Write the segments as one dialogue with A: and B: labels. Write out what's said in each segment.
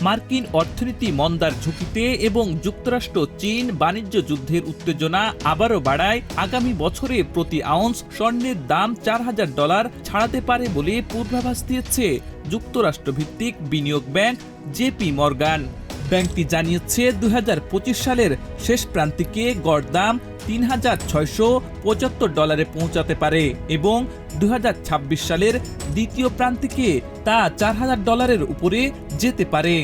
A: মার্কিন অর্থনীতি মন্দার ঝুঁকিতে এবং যুক্তরাষ্ট্র চীন বাণিজ্য যুদ্ধের উত্তেজনা আবারও বাড়ায় আগামী বছরে প্রতি আউন্স স্বর্ণের দাম $4,000 ছাড়াতে পারে বলে পূর্বাভাস দিয়েছে যুক্তরাষ্ট্রভিত্তিক বিনিয়োগ ব্যাংক জেপি মর্গান। ব্যাংকটি জানিয়েছে 2025 সালের শেষ প্রান্তিকে গড় দাম $3,675 পৌঁছাতে পারে এবং 2026 সালের দ্বিতীয় প্রান্তিকে তা $4,000 উপরে যেতে পারে।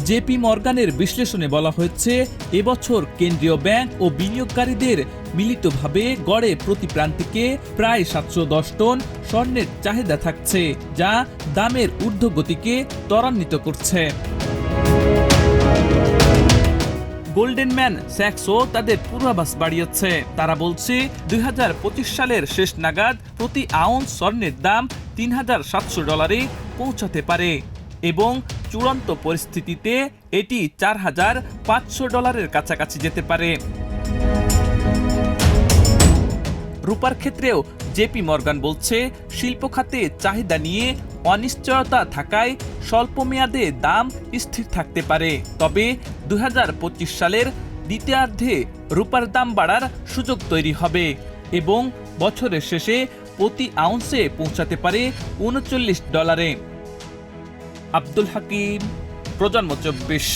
A: জেপি মর্গানের বিশ্লেষণে বলা হয়েছে, এবছর কেন্দ্রীয় ব্যাংক ও বিনিয়োগকারীদের মিলিতভাবে গড়ে প্রতি প্রান্তিকে প্রায় 710 টন স্বর্ণের চাহিদা থাকছে, যা দামের ঊর্ধ্বগতিকে ত্বরান্বিত করছে। গোল্ডেন ম্যান স্যাক্সও তাদের পূর্বাভাস বাড়িয়েছে। তারা বলছে 2025 সালের শেষ নাগাদ প্রতি আউন্স স্বর্ণের দাম $3,700 পৌঁছাতে পারে এবং চূড়ান্ত পরিস্থিতিতে এটি $4,500 কাছাকাছি যেতে পারে। রূপার ক্ষেত্রেও জেপি মর্গান বলছে, শিল্প খাতে চাহিদা নিয়ে অনিশ্চয়তা থাকায় স্বল্প মেয়াদে দাম স্থির থাকতে পারে, তবে 2025 সালের দ্বিতীয়ার্ধে রূপার দাম বাড়ার সুযোগ তৈরি হবে এবং বছরের শেষে প্রতি আউন্সে পৌঁছাতে পারে $39। আব্দুল হাকিম, প্রজন্ম 24।